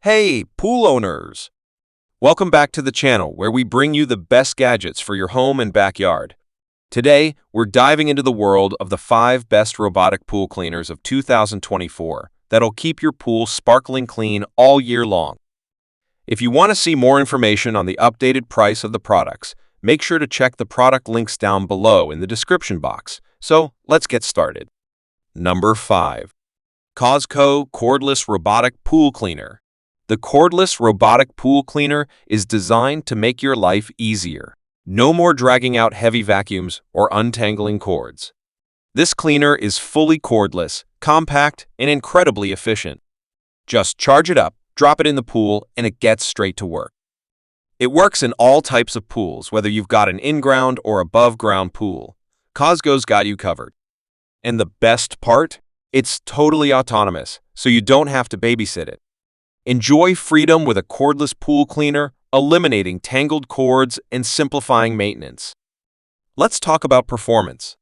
Hey, pool owners! Welcome back to the channel where we bring you the best gadgets for your home and backyard. Today, we're diving into the world of the 5 best robotic pool cleaners of 2024 that'll keep your pool sparkling clean all year long. If you want to see more information on the updated price of the products, make sure to check the product links down below in the description box. So, let's get started. Number 5. Kosgho Cordless Robotic Pool Cleaner. The Cordless Robotic Pool Cleaner is designed to make your life easier. No more dragging out heavy vacuums or untangling cords. This cleaner is fully cordless, compact, and incredibly efficient. Just charge it up, drop it in the pool, and it gets straight to work. It works in all types of pools, whether you've got an in-ground or above-ground pool. Kosgho's got you covered. And the best part? It's totally autonomous, so you don't have to babysit it. Enjoy freedom with a cordless pool cleaner, eliminating tangled cords and simplifying maintenance. Let's talk about performance.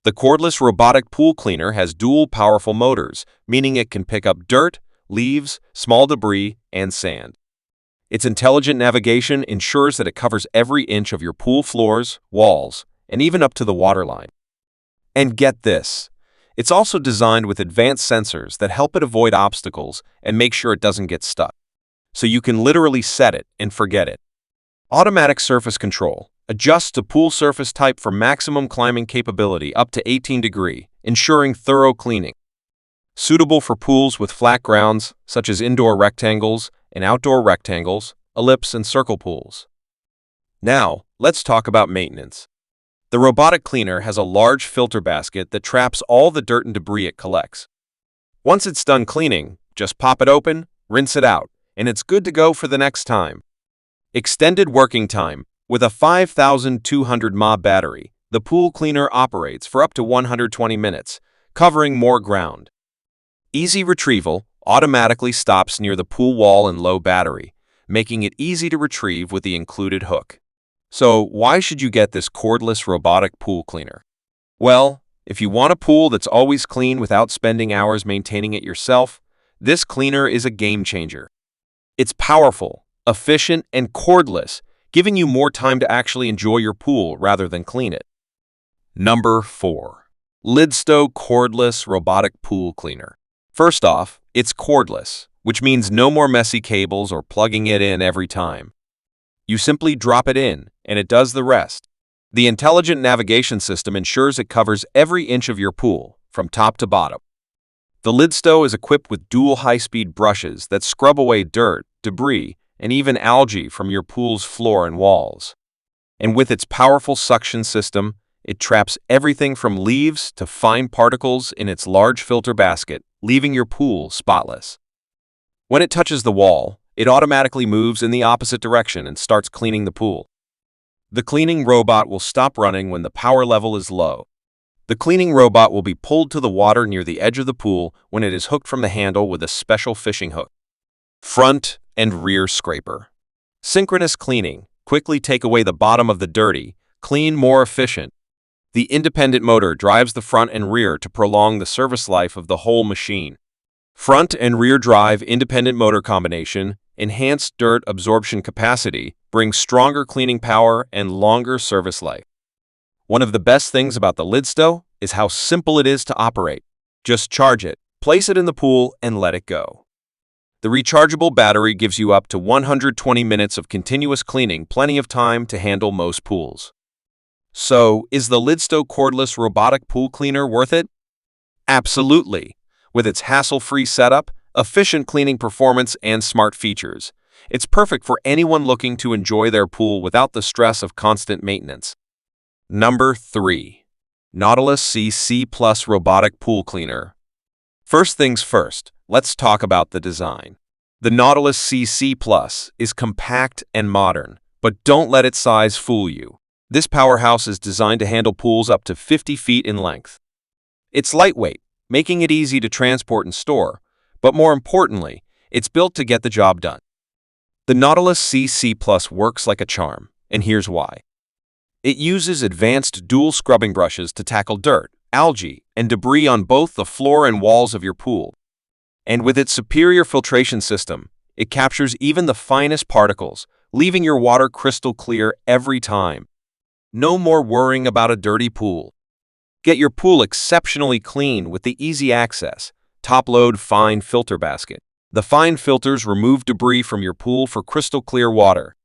The cordless robotic pool cleaner has dual powerful motors, meaning it can pick up dirt, leaves, small debris, and sand. Its intelligent navigation ensures that it covers every inch of your pool floors, walls, and even up to the waterline. And get this! It's also designed with advanced sensors that help it avoid obstacles and make sure it doesn't get stuck. So you can literally set it and forget it. Automatic surface control adjusts to pool surface type for maximum climbing capability up to 18 degrees, ensuring thorough cleaning. Suitable for pools with flat grounds, such as indoor rectangles and outdoor rectangles, ellipse and circle pools. Now, let's talk about maintenance. The robotic cleaner has a large filter basket that traps all the dirt and debris it collects. Once it's done cleaning, just pop it open, rinse it out, and it's good to go for the next time. Extended working time. With a 5,200 mAh battery, the pool cleaner operates for up to 120 minutes, covering more ground. Easy retrieval automatically stops near the pool wall and low battery, making it easy to retrieve with the included hook. So, why should you get this cordless robotic pool cleaner? Well, if you want a pool that's always clean without spending hours maintaining it yourself, this cleaner is a game changer. It's powerful, efficient, and cordless, giving you more time to actually enjoy your pool rather than clean it. Number 4. Lydsto Cordless Robotic Pool Cleaner. First off, it's cordless, which means no more messy cables or plugging it in every time. You simply drop it in, and it does the rest. The intelligent navigation system ensures it covers every inch of your pool, from top to bottom. The Lydsto is equipped with dual high-speed brushes that scrub away dirt, debris, and even algae from your pool's floor and walls. And with its powerful suction system, it traps everything from leaves to fine particles in its large filter basket, leaving your pool spotless. When it touches the wall, it automatically moves in the opposite direction and starts cleaning the pool. The cleaning robot will stop running when the power level is low. The cleaning robot will be pulled to the water near the edge of the pool when it is hooked from the handle with a special fishing hook. Front and rear scraper. Synchronous cleaning. Quickly take away the bottom of the dirty, clean more efficient. The independent motor drives the front and rear to prolong the service life of the whole machine. Front and rear drive independent motor combination, enhanced dirt absorption capacity, brings stronger cleaning power and longer service life. One of the best things about the Lydsto is how simple it is to operate. Just charge it, place it in the pool, and let it go. The rechargeable battery gives you up to 120 minutes of continuous cleaning, plenty of time to handle most pools. So, is the Lydsto cordless robotic pool cleaner worth it? Absolutely. With its hassle-free setup, efficient cleaning performance, and smart features, it's perfect for anyone looking to enjoy their pool without the stress of constant maintenance. Number 3. Nautilus CC Plus Robotic Pool Cleaner. First things first, let's talk about the design. The Nautilus CC Plus is compact and modern, but don't let its size fool you. This powerhouse is designed to handle pools up to 50 feet in length. It's lightweight, making it easy to transport and store, but more importantly, it's built to get the job done. The Nautilus CC Plus works like a charm, and here's why. It uses advanced dual scrubbing brushes to tackle dirt, algae, and debris on both the floor and walls of your pool. And with its superior filtration system, It captures even the finest particles, leaving your water crystal clear every time. No more worrying about a dirty pool. Get your pool exceptionally clean with the easy access, top-load fine filter basket. The fine filters remove debris from your pool for crystal clear water.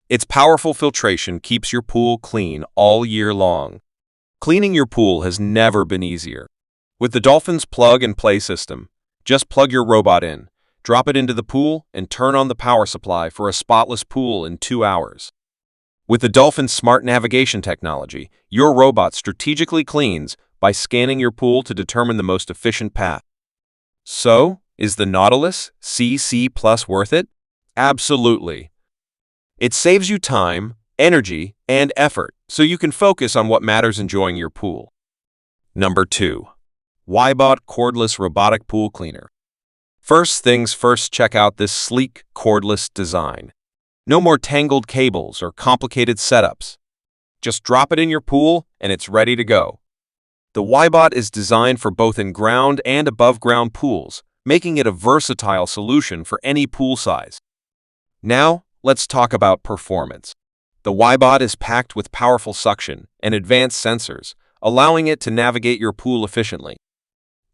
Its powerful filtration keeps your pool clean all year long. Cleaning your pool has never been easier. With the Dolphin's plug-and-play system, just plug your robot in, drop it into the pool, and turn on the power supply for a spotless pool in 2 hours. With the Dolphin's smart navigation technology, your robot strategically cleans by scanning your pool to determine the most efficient path. So, is the Nautilus CC Plus worth it? Absolutely. It saves you time, energy, and effort, so you can focus on what matters enjoying your pool. Number 2. WYBOT Cordless Robotic Pool Cleaner. First things first, check out this sleek, cordless design. No more tangled cables or complicated setups. Just drop it in your pool and it's ready to go. The WYBOT is designed for both in-ground and above-ground pools, making it a versatile solution for any pool size. Now, let's talk about performance. The WYBOT is packed with powerful suction and advanced sensors, allowing it to navigate your pool efficiently.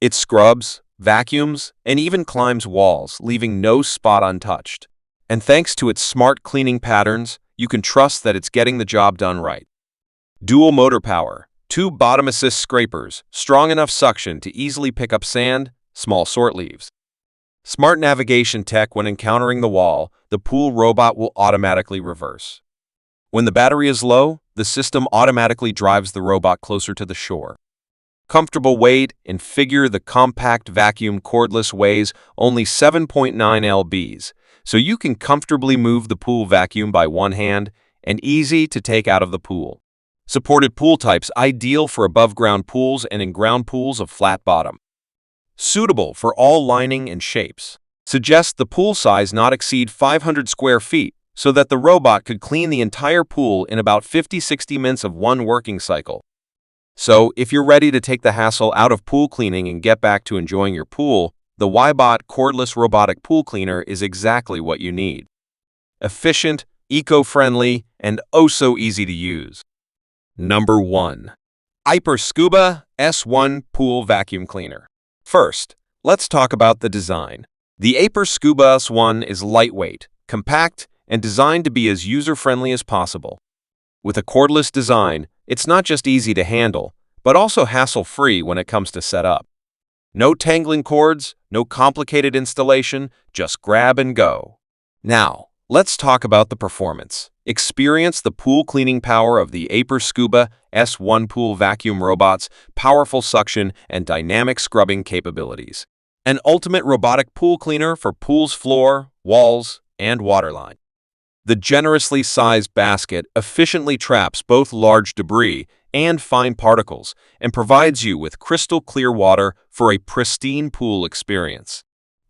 It scrubs, vacuums, and even climbs walls, leaving no spot untouched. And thanks to its smart cleaning patterns, you can trust that it's getting the job done right. Dual motor power, 2 bottom assist scrapers, strong enough suction to easily pick up sand, small sort leaves. Smart navigation tech: when encountering the wall, the pool robot will automatically reverse. When the battery is low, the system automatically drives the robot closer to the shore. Comfortable weight and figure: the compact vacuum cordless weighs only 7.9 lbs, so you can comfortably move the pool vacuum by one hand and easy to take out of the pool. Supported pool types: ideal for above-ground pools and in-ground pools of flat bottom. Suitable for all lining and shapes. Suggest the pool size not exceed 500 square feet so that the robot could clean the entire pool in about 50-60 minutes of one working cycle. So, if you're ready to take the hassle out of pool cleaning and get back to enjoying your pool, the WYBOT Cordless Robotic Pool Cleaner is exactly what you need. Efficient, eco-friendly, and oh so easy to use. Number 1. AIPER Scuba S1 Pool Vacuum Cleaner. First, let's talk about the design. The AIPER Scuba S1 is lightweight, compact, and designed to be as user-friendly as possible. With a cordless design, it's not just easy to handle, but also hassle-free when it comes to setup. No tangling cords, no complicated installation, just grab and go. Now, let's talk about the performance. Experience the pool cleaning power of the AIPER Scuba S1 Pool Vacuum Robot's powerful suction and dynamic scrubbing capabilities. An ultimate robotic pool cleaner for pool's floor, walls, and waterline. The generously sized basket efficiently traps both large debris and fine particles and provides you with crystal clear water for a pristine pool experience.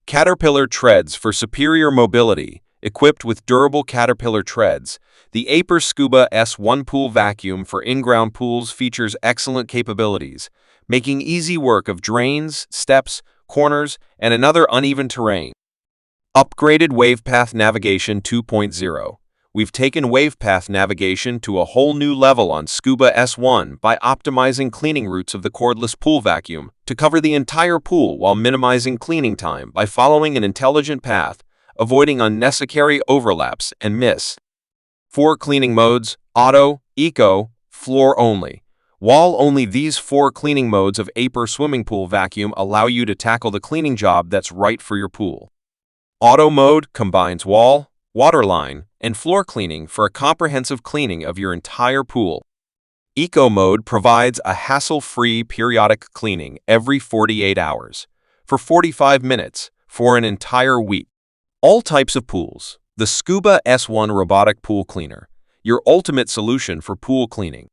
Caterpillar treads for superior mobility. Equipped with durable Caterpillar treads, the AIPER Scuba S1 Pool Vacuum for in-ground pools features excellent capabilities, making easy work of drains, steps, corners, and another uneven terrain. Upgraded WavePath Navigation 2.0. We've taken WavePath navigation to a whole new level on Scuba S1 by optimizing cleaning routes of the cordless pool vacuum to cover the entire pool while minimizing cleaning time by following an intelligent path, avoiding unnecessary overlaps and miss. 4 cleaning modes: auto, eco, floor only. While only these 4 cleaning modes of AIPER Swimming Pool Vacuum allow you to tackle the cleaning job that's right for your pool. Auto mode combines wall, waterline, and floor cleaning for a comprehensive cleaning of your entire pool. Eco mode provides a hassle-free periodic cleaning every 48 hours, for 45 minutes, for an entire week. All types of pools. The Scuba S1 Robotic Pool Cleaner, your ultimate solution for pool cleaning.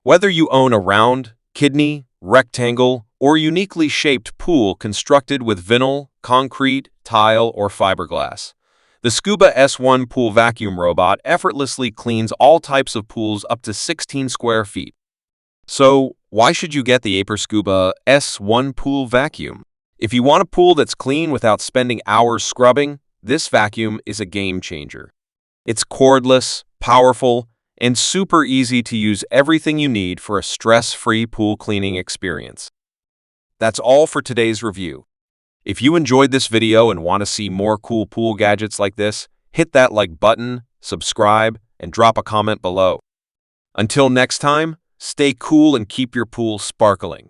Whether you own a round, kidney, rectangle, or uniquely shaped pool constructed with vinyl, concrete, tile, or fiberglass, the Scuba S1 Pool Vacuum Robot effortlessly cleans all types of pools up to 16 square feet. So, why should you get the AIPER Scuba S1 Pool Vacuum? If you want a pool that's clean without spending hours scrubbing, this vacuum is a game changer. It's cordless, powerful, and super easy to use everything you need for a stress-free pool cleaning experience. That's all for today's review. If you enjoyed this video and want to see more cool pool gadgets like this, hit that like button, subscribe, and drop a comment below. Until next time, stay cool and keep your pool sparkling.